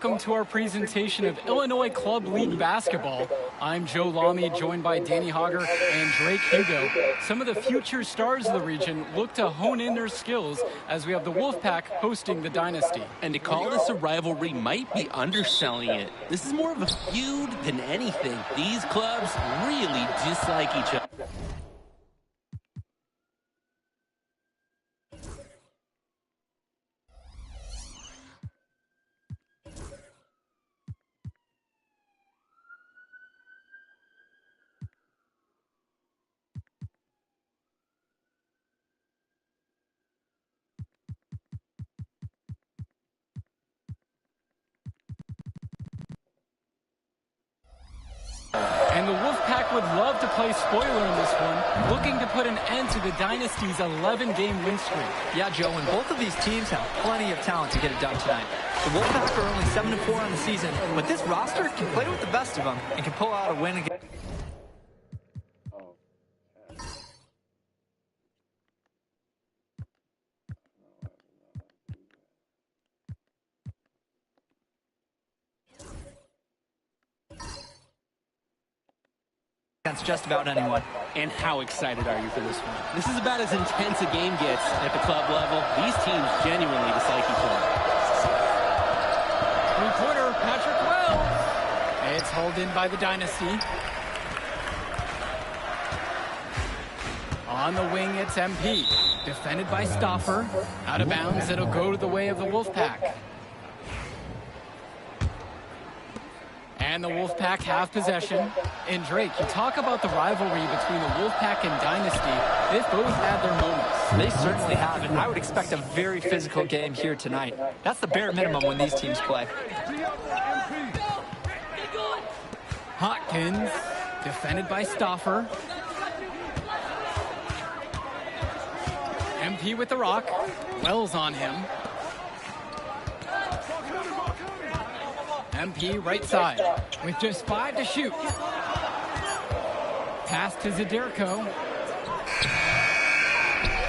Welcome to our presentation of Illinois Club League Basketball. I'm Joe Lamy, joined by Danny Hogger and Drake Hugo. Some of the future stars of the region look to hone in their skills as we have the Wolfpack hosting the Dynasty. And to call this a rivalry might be underselling it. This is more of a feud than anything. These clubs really dislike each other. And the Wolfpack would love to play spoiler in this one, looking to put an end to the Dynasty's 11-game win streak. Yeah, Joe, and both of these teams have plenty of talent to get it done tonight. The Wolfpack are only 7-4 on the season, but this roster can play with the best of them and can pull out a win against. Against just about anyone. And how excited are you for this one? This is about as intense a game gets at the club level. These teams genuinely dislike each other. Three-pointer, Patrick Wells. It's hauled in by the Dynasty. On the wing, it's MP. Defended by Stauffer. Out of bounds, it'll go to the way of the Wolfpack. And the Wolfpack have possession. And Drake, you talk about the rivalry between the Wolfpack and Dynasty. They've both had their moments. They certainly have, and I would expect a very physical game here tonight. That's the bare minimum when these teams play. Hopkins, defended by Stauffer. MP with the rock. Wells on him. MP right side with just 5 to shoot. Pass to Zadirko.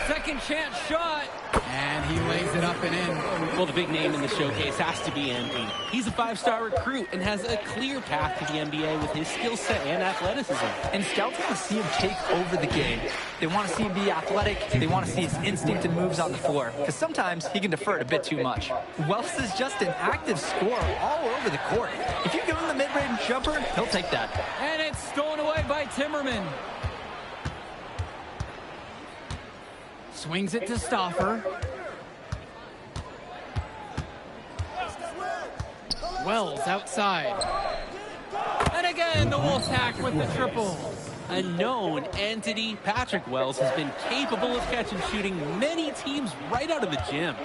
Second chance shot. And he lays it up and in. Well, the big name in the showcase has to be MP. He's a 5-star recruit and has a clear path to the NBA with his skill set and athleticism. And scouts want to see him take over the game. They want to see him be athletic. They want to see his instinct and moves on the floor. Because sometimes he can defer it a bit too much. Wells is just an active scorer all over the court. If you give him the mid-range jumper, he'll take that. And it's stolen away by Timmerman. Swings it to Stauffer. Wells outside. And again, the Wolfpack with the triple. A known entity, Patrick Wells has been capable of catch and shooting many teams right out of the gym.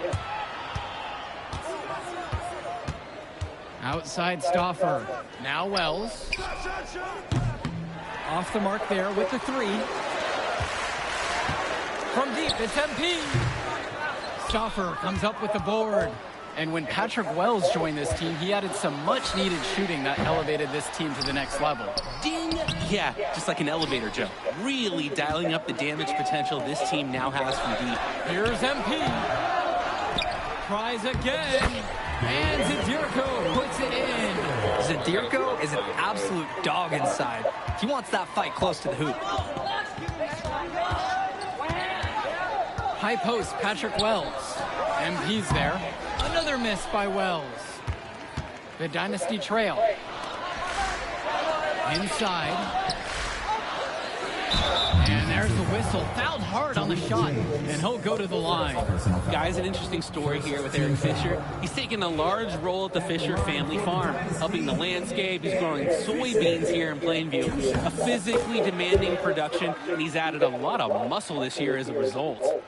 Outside Stauffer. Now Wells. Off the mark there with the three. From deep, it's MP. Stauffer comes up with the board. And when Patrick Wells joined this team, he added some much-needed shooting that elevated this team to the next level. Ding! Yeah, just like an elevator, Joe. Really dialing up the damage potential this team now has from deep. Here's MP. Tries again. And Zadirko puts it in. Zadirko is an absolute dog inside. He wants that fight close to the hoop. High post, Patrick Wells. MP's there. Another miss by Wells. The Dynasty trail. Inside. And there's the whistle. Fouled hard on the shot. And he'll go to the line. Guys, an interesting story here with Eric Fisher. He's taken a large role at the Fisher family farm, helping the landscape. He's growing soybeans here in Plainview. A physically demanding production, and he's added a lot of muscle this year as a result.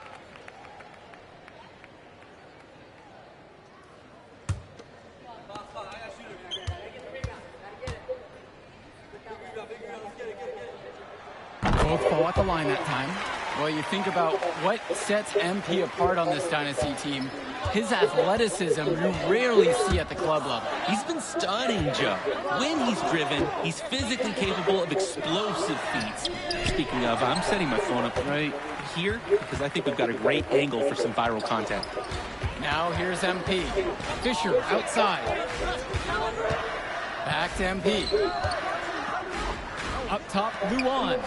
Both fall at the line that time. Well, you think about what sets MP apart on this Dynasty team. His athleticism you rarely see at the club level. He's been stunning, Joe. When he's driven, he's physically capable of explosive feats. Speaking of, I'm setting my phone up right here because I think we've got a great angle for some viral content. Now here's MP. Fisher outside. Back to MP. Up top, Luan.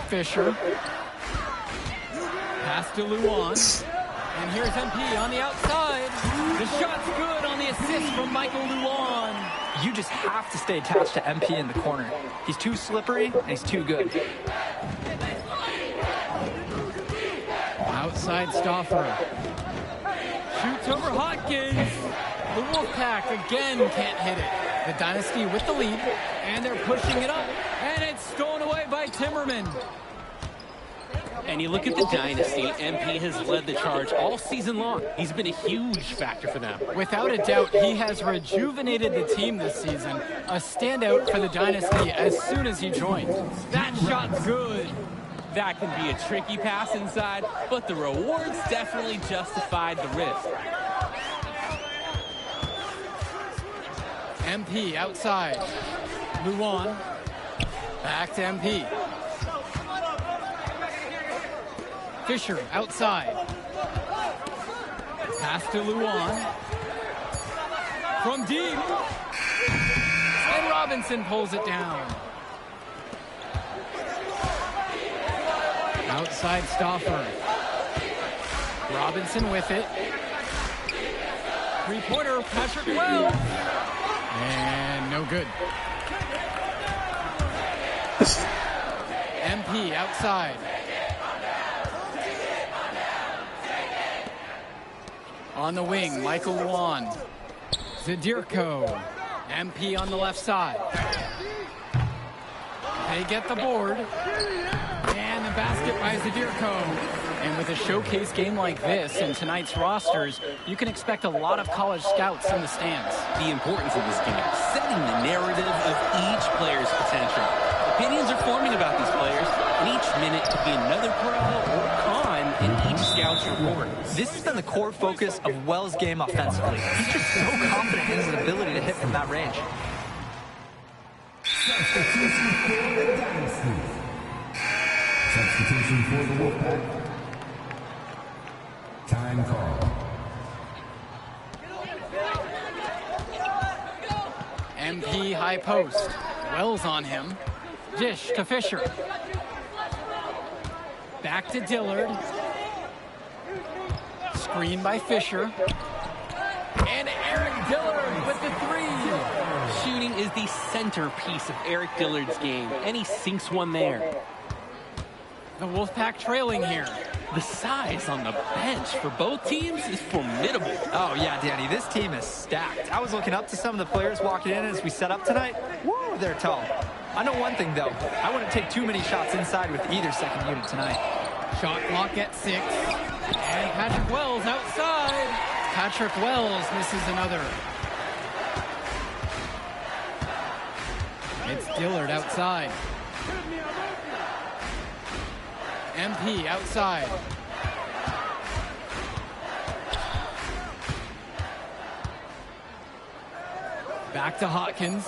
Fisher. Pass to Luan. And here's MP on the outside. The shot's good on the assist from Michael Luan. You just have to stay attached to MP in the corner. He's too slippery, and he's too good. Outside Stauffer. Shoots over Hawkins. The Wolfpack again can't hit it. The Dynasty with the lead, and they're pushing it up. And it's stolen away by Timmerman. And you look at the Dynasty, MP has led the charge all season long. He's been a huge factor for them. Without a doubt, he has rejuvenated the team this season. A standout for the Dynasty as soon as he joined. That shot's good. That can be a tricky pass inside, but the rewards definitely justified the risk. MP outside. Luan. Back to MP. Fisher outside. Pass to Luan. From deep. And Robinson pulls it down. Outside Stauffer. Robinson with it. Three-pointer, Patrick Wells. And no good. MP outside. On the wing, Michael Luan. Zadirko. MP on the left side. They get the board. And the basket by Zadirko. And with a showcase game like this in tonight's rosters, you can expect a lot of college scouts in the stands. The importance of this game, setting the narrative of each player's potential. Opinions are forming about these players, and each minute could be another pro or con in each scout's report. This has been the core focus of Wells' game offensively. He's just so confident in his ability to hit from that range. Substitution for the Dynasty. Substitution for the Wolfpack. Time call. MP high post. Wells on him. Dish to Fisher. Back to Dillard. Screen by Fisher. And Eric Dillard with the three. Shooting is the centerpiece of Eric Dillard's game, and he sinks one there. The Wolfpack trailing here. The size on the bench for both teams is formidable. Oh, yeah, Danny, this team is stacked. I was looking up to some of the players walking in as we set up tonight. Woo, they're tall. I know one thing, though. I wouldn't take too many shots inside with either second unit tonight. Shot clock at 6. And Patrick Wells outside. Patrick Wells misses another. It's Dillard outside. MP outside. Back to Hawkins.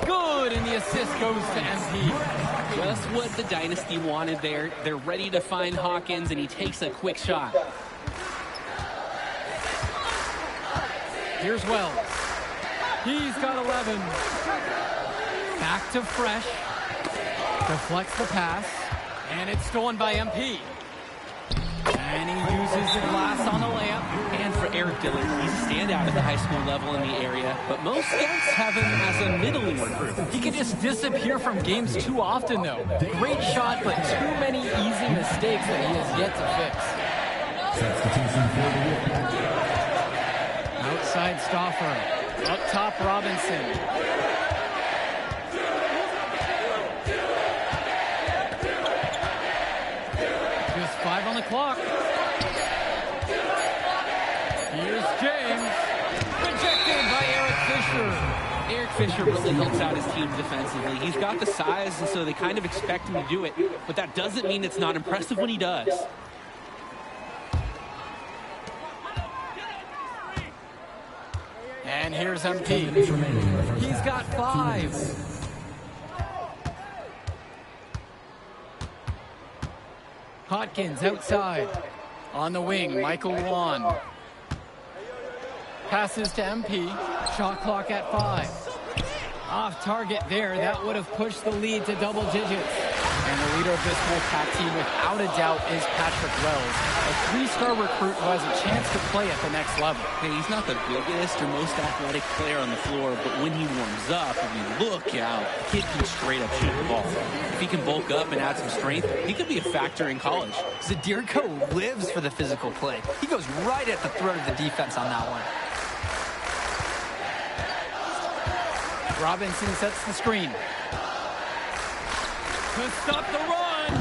Good, and the assist goes to MP. Just what the Dynasty wanted there. They're ready to find Hawkins, and he takes a quick shot. Here's Wells. He's got 11. Back to Fresh. Deflects the pass. And it's stolen by MP. And he uses the glass on the layup. And for Eric Dillard, he's a standout at the high school level in the area, but most scouts have him as a middling recruit. He can just disappear from games too often, though. Great shot, but too many easy mistakes that he has yet to fix. Substitution for the Wolfpack. Outside Stauffer. Up top, Robinson. Just 5 on the clock. Here's James. Rejected by Eric Fisher. Eric Fisher really helps out his team defensively. He's got the size, and so they kind of expect him to do it, but that doesn't mean it's not impressive when he does. And here's MP. He's got 5. Hawkins outside. On the wing, Michael Luan. Passes to MP. Shot clock at 5. Off target there. That would have pushed the lead to double digits. And the leader of this Wolfpack team, without a doubt, is Patrick Wells, a 3-star recruit who has a chance to play at the next level. Hey, he's not the biggest or most athletic player on the floor, but when he warms up, I mean, look out. The kid can straight up shoot the ball. If he can bulk up and add some strength, he could be a factor in college. Zadirko lives for the physical play. He goes right at the throat of the defense on that one. Robinson sets the screen. To stop the run.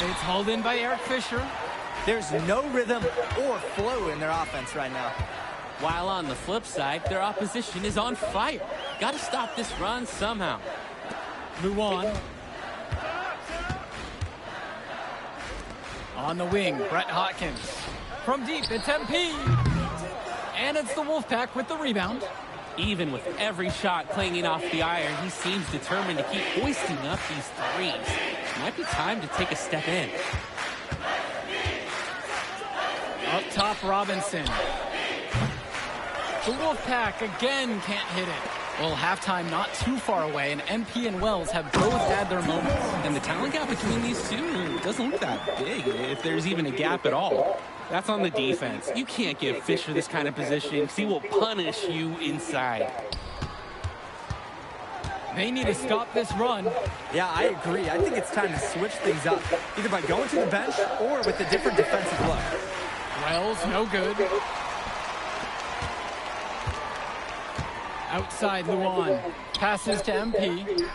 It's hauled in by Eric Fisher. There's no rhythm or flow in their offense right now. While on the flip side, their opposition is on fire. Got to stop this run somehow. Luan. On the wing, Brett Hawkins. From deep, it's MP. And it's the Wolfpack with the rebound. Even with every shot clanging off the iron, he seems determined to keep hoisting up these threes. Might be time to take a step in. Up top, Robinson. The Wolfpack again can't hit it. Well, halftime not too far away, and MP and Wells have both had their moments. And the talent gap between these two doesn't look that big, if there's even a gap at all. That's on the defense. You can't give Fisher this kind of position because he will punish you inside. They need to stop this run. Yeah, I agree. I think it's time to switch things up, either by going to the bench or with a different defensive look. Wells, no good. Outside, Luan. Passes to MP.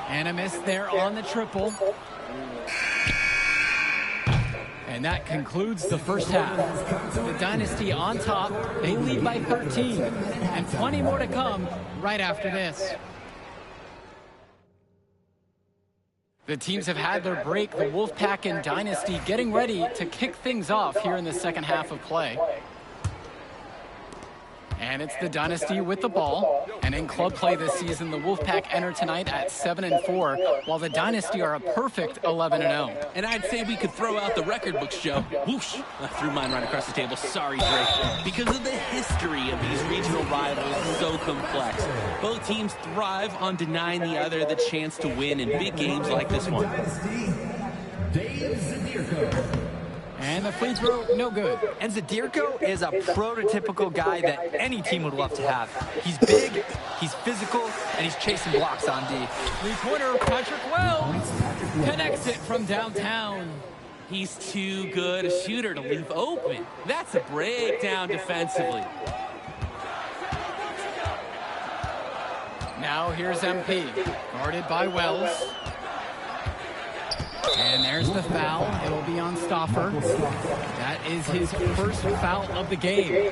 And a miss there on the triple. And that concludes the first half. The Dynasty on top. They lead by 13. And plenty more to come right after this. The teams have had their break. The Wolfpack and Dynasty getting ready to kick things off here in the second half of play. And it's the Dynasty with the ball. And in club play this season, the Wolfpack enter tonight at 7-4, while the Dynasty are a perfect 11-0. And I'd say we could throw out the record books, Joe. Whoosh! I threw mine right across the table. Sorry, Drake. Because of the history of these regional rivals, so complex. Both teams thrive on denying the other the chance to win in big games like this one. Dave Zadirko. And the free throw, no good. And Zadirko is a prototypical guy that any team would love to have. He's big, he's physical, and he's chasing blocks on D. Three-pointer, Patrick Wells connects it from downtown. He's too good a shooter to leave open. That's a breakdown defensively. Now here's MP, guarded by Wells. And there's the foul. It'll be on Stauffer. That is his first foul of the game.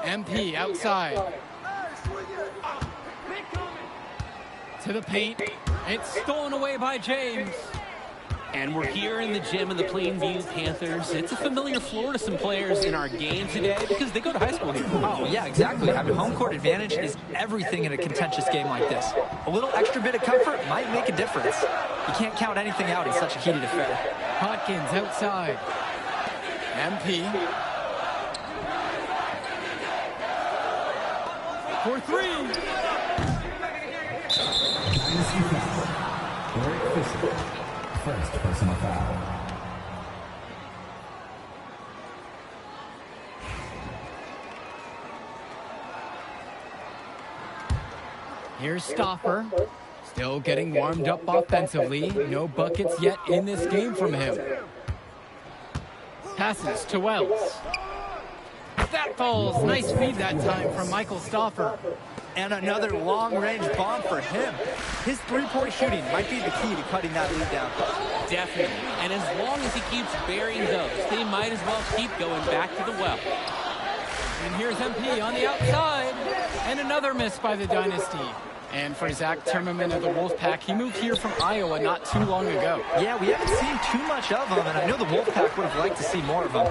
MP outside. To the paint. It's stolen away by James. And we're here in the gym of the Plainview Panthers. It's a familiar floor to some players in our game today because they go to high school here. Oh, yeah, exactly. Having home court advantage is everything in a contentious game like this. A little extra bit of comfort might make a difference. You can't count anything out in such a heated affair. Hawkins outside. MP. For three. Eric Fisher. First personal foul. Here's Stauffer. Still getting warmed up offensively. No buckets yet in this game from him. Passes to Wells. That falls. Nice feed that time from Michael Stauffer. And another long-range bomb for him. His three-point shooting might be the key to cutting that lead down. Definitely. And as long as he keeps burying those, they might as well keep going back to the well. And here's MP on the outside. And another miss by the Dynasty. And for Zach Timmerman of the Wolfpack, he moved here from Iowa not too long ago. Yeah, we haven't seen too much of him, and I know the Wolfpack would have liked to see more of him.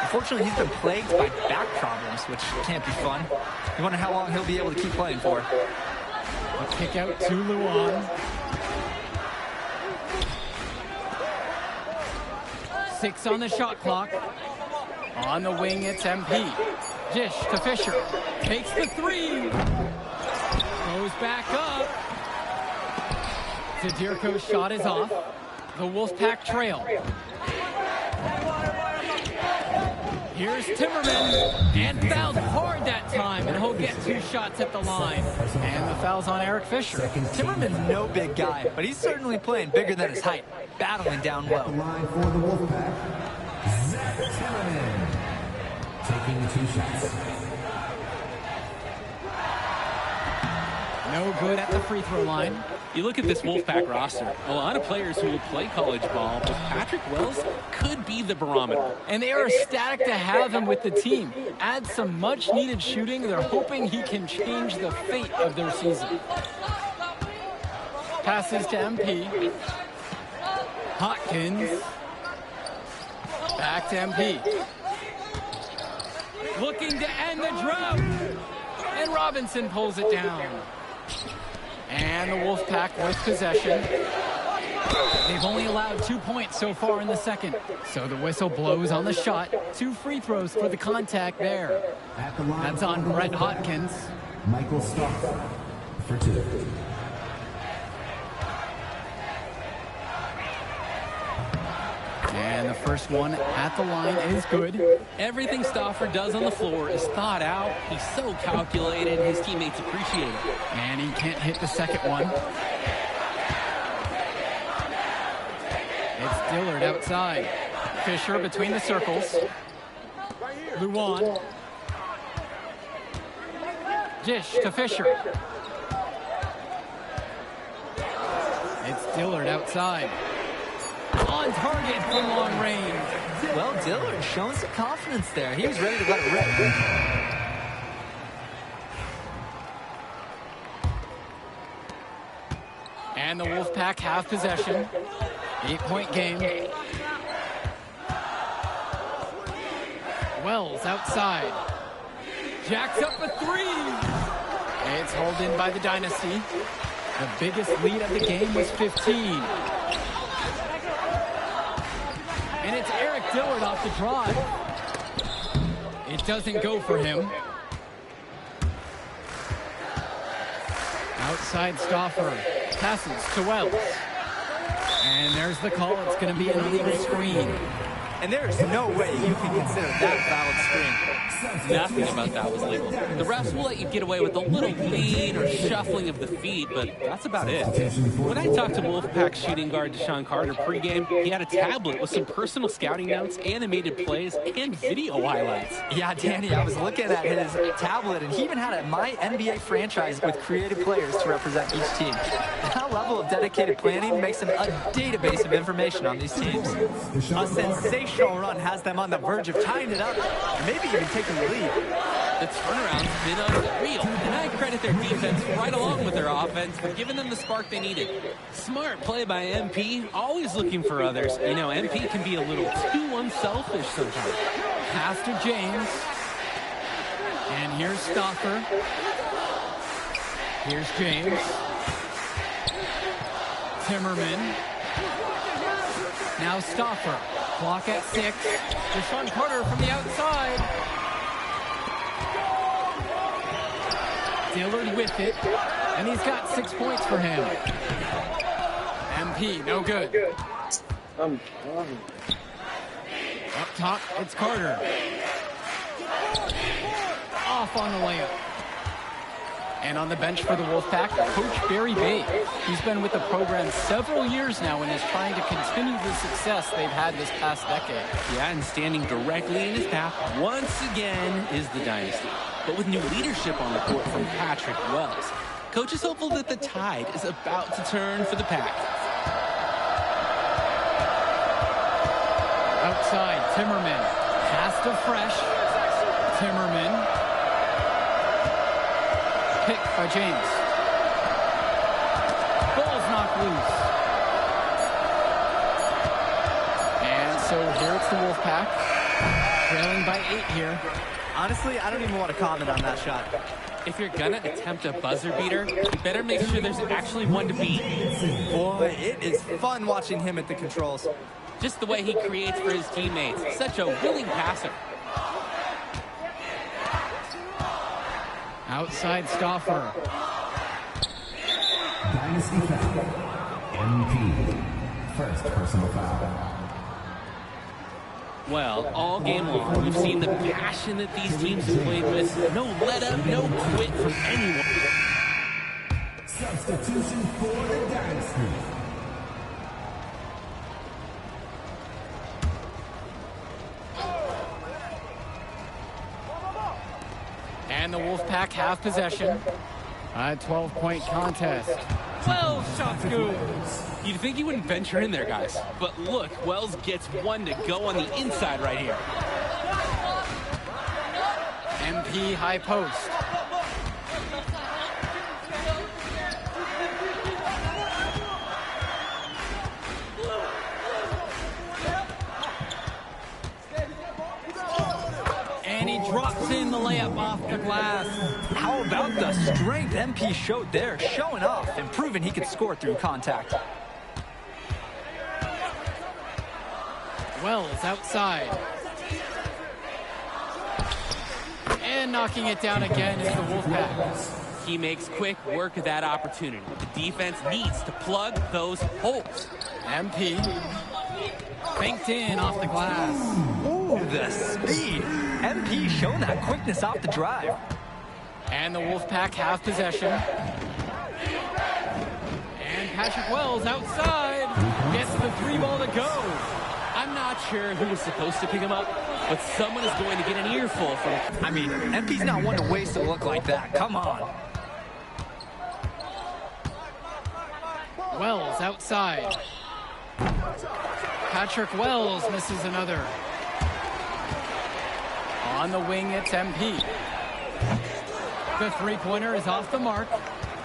Unfortunately, he's been plagued by back problems, which can't be fun. You wonder how long he'll be able to keep playing for. A kick out to Luan. 6 on the shot clock. On the wing, it's MP. Dish to Fisher. Takes the 3. Goes back up. Zadirko's shot is off. The Wolfpack trail. Here's Timmerman, and fouled hard that time, and he'll get 2 shots at the line. And the foul's on Eric Fisher. Timmerman's no big guy, but he's certainly playing bigger than his height, battling down low. Line for the Wolfpack, Zach Timmerman, taking 2 shots. No good at the free throw line. You look at this Wolfpack roster, a lot of players who will play college ball, but Patrick Wells could be the barometer. And they are ecstatic to have him with the team. Add some much-needed shooting. They're hoping he can change the fate of their season. Passes to MP. Hotkins. Back to MP. Looking to end the drought. And Robinson pulls it down. And the Wolfpack with possession. They've only allowed 2 points so far in the second. So the whistle blows on the shot. 2 free throws for the contact there. That's on Brett Hotkins. Michael Stock for 2. And the first one at the line is good. Everything Stauffer does on the floor is thought out. He's so calculated. His teammates appreciate it. And he can't hit the second one. It's Dillard outside. Fisher between the circles. Luan. Dish to Fisher. It's Dillard outside. On target from long range. Well, Dillard showing some confidence there. He was ready to let it rip. And the Wolfpack have possession. 8-point game. Wells outside. Jacks up a 3. It's hauled in by the Dynasty. The biggest lead of the game was 15. And it's Eric Dillard off the drive. It doesn't go for him. Outside Stauffer. Passes to Wells. And there's the call. It's going to be an illegal screen. And there's no way you can consider that valid screen. Nothing about that was legal. The refs will let you get away with a little lean or shuffling of the feet, but that's about it. When I talked to Wolfpack shooting guard Deshaun Carter pregame, he had a tablet with some personal scouting notes, animated plays, and video highlights. Yeah, Danny, I was looking at his tablet, and he even had a My NBA franchise with creative players to represent each team. That level of dedicated planning makes him a database of information on these teams. A sensational run has them on the verge of tying it up, and maybe even taking the lead. The turnaround's been unreal, and I credit their defense right along with their offense for giving them the spark they needed. Smart play by MP, always looking for others. You know, MP can be a little too unselfish sometimes. Pass to James. And here's Stauffer. Here's James. Timmerman. Now Stauffer. Clock at 6. Deshaun Carter from the outside. Dillard with it. And he's got 6 points for him. MP, no good. Up top, it's Carter. Off on the layup. And on the bench for the Wolfpack, Coach Barry Bay. He's been with the program several years now and is trying to continue the success they've had this past decade. Yeah, and standing directly in his path once again is the Dynasty. But with new leadership on the court from Patrick Wells, Coach is hopeful that the tide is about to turn for the Pack. Outside, Timmerman. Pass to Fresh. Timmerman. Picked by James. Ball's knocked loose. And So here it's the Wolfpack, trailing by 8 here. Honestly, I don't even want to comment on that shot. If you're gonna attempt a buzzer beater, you better make sure there's actually one to beat. Boy, it is fun watching him at the controls. Just the way he creates for his teammates. Such a willing passer. Outside Stauffer. Dynasty foul. MP. First personal foul. Well, all game long, we've seen the passion that these teams have played with. No let up, no quit from anyone. Substitution for the Dynasty. And the Wolfpack have possession. A 12-point contest. 12 shots good. You'd think he wouldn't venture in there, guys. But look, Wells gets one to go on the inside right here. MP high post. And he drops in the layup off the glass. How about the strength MP showed there, showing off and proving he could score through contact. Wells outside. And knocking it down again is the Wolfpack. He makes quick work of that opportunity. The defense needs to plug those holes. MP banked in off the glass. Ooh, the speed. MP showing that quickness off the drive. And the Wolfpack have possession. And Patrick Wells outside gets the 3 ball to go. I'm not sure who was supposed to pick him up, but someone is going to get an earful from him. I mean, MP's not one to waste a look like that. Come on. Wells outside. Patrick Wells misses another. On the wing, it's MP. The three-pointer is off the mark.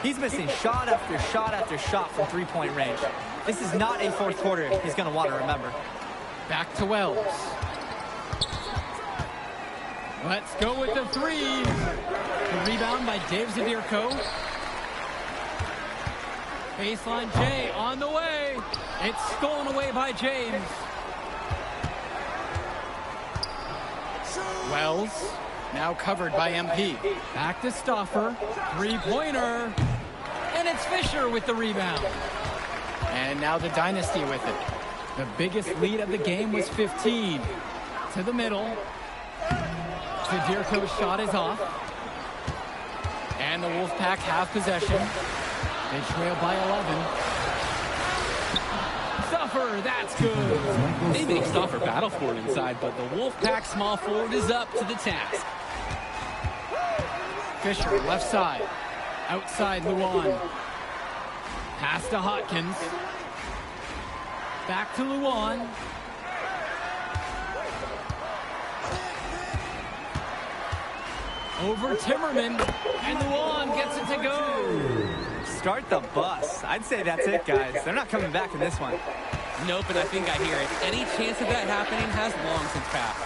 He's missing shot after shot after shot from three-point range. This is not a fourth quarter he's going to want to remember. Back to Wells. Let's go with the 3. The rebound by Dave Zadirko. Baseline Jay on the way. It's stolen away by James. Wells now covered by MP. Back to Stauffer. Three-pointer. And it's Fisher with the rebound. And now the Dynasty with it. The biggest lead of the game was 15. To the middle. Zadirko's shot is off. And the Wolfpack have possession. They trail by 11. Stauffer, that's good. They make Stauffer battle for it inside, but the Wolfpack small forward is up to the task. Fisher, left side. Outside Luan. Pass to Hawkins. Back to Luan. Over Timmerman. And Luan gets it to go. Start the bus. I'd say that's it, guys. They're not coming back in this one. Nope, and I think I hear it. Any chance of that happening has long since passed.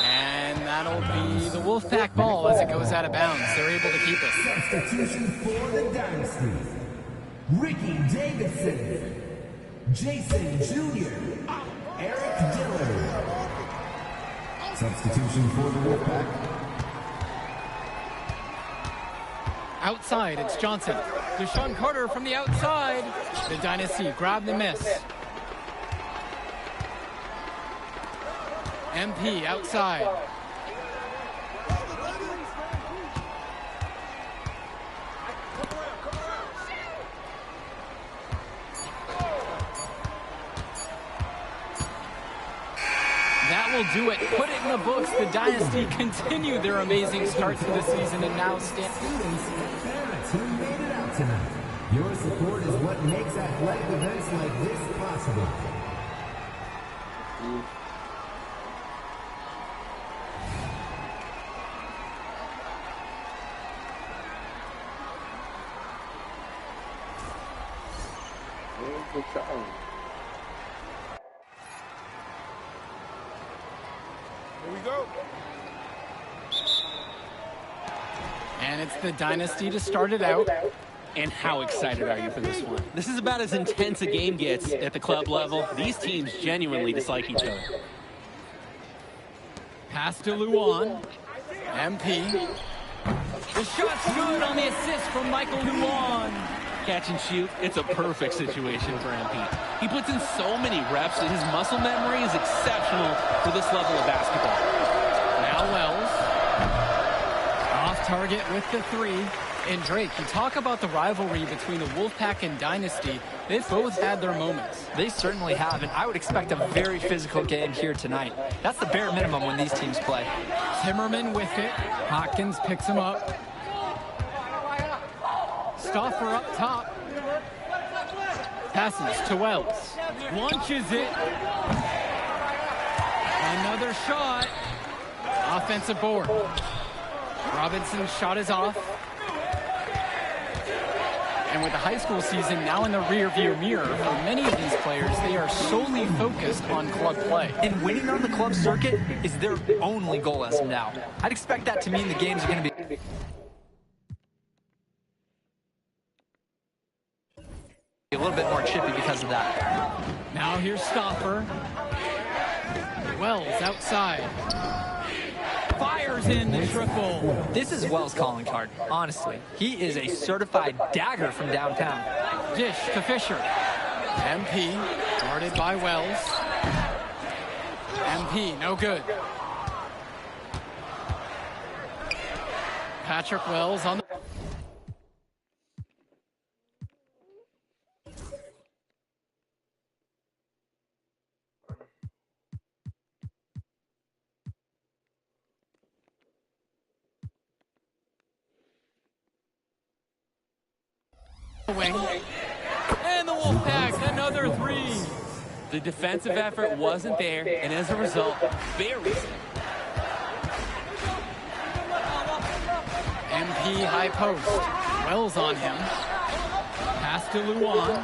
And that'll be the Wolfpack ball as it goes out of bounds. They're able to keep it. Substitution for the Dynasty. Ricky Davidson. Jason Jr. Eric Dillard. Substitution for the Wolfpack. Outside, it's Johnson. Deshaun Carter from the outside. The Dynasty grab the miss. MP outside. That will do it. Put it in the books. The Dynasty continued their amazing start to the season and now stand. Students and parents who made it out tonight. Your support is what makes athletic events like this possible. And it's the Dynasty to start it out. And how excited are you for this one? This is about as intense a game gets at the club level. These teams genuinely dislike each other. Pass to Luan. MP. The shot's good on the assist from Michael Luan. Catch and shoot, it's a perfect situation for MP. He puts in so many reps that his muscle memory is exceptional for this level of basketball. Now Wells. Off target with the three. And Drake, you talk about the rivalry between the Wolfpack and Dynasty. They've both had their moments. They certainly have, and I would expect a very physical game here tonight. That's the bare minimum when these teams play. Timmerman with it. Hopkins picks him up. Stauffer up top. Passes to Wells. Launches it. Another shot. Offensive board. Robinson's shot is off. And with the high school season now in the rearview mirror, for many of these players, they are solely focused on club play. And winning on the club circuit is their only goal as of now. I'd expect that to mean the games are going to be a little bit more chippy because of that. Now here's Stauffer. Wells outside. Fires in the triple. This is Wells' calling card, honestly. He is a certified dagger from downtown. Dish to Fisher. MP, guarded by Wells. MP, no good. Patrick Wells on the... wing. And the Wolfpack, another three. The defensive effort wasn't there, and as a result, very. MP high post. Wells on him. Pass to Luan.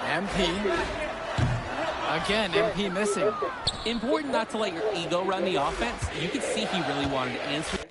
MP. Again, MP missing. Important not to let your ego run the offense. You could see he really wanted to answer.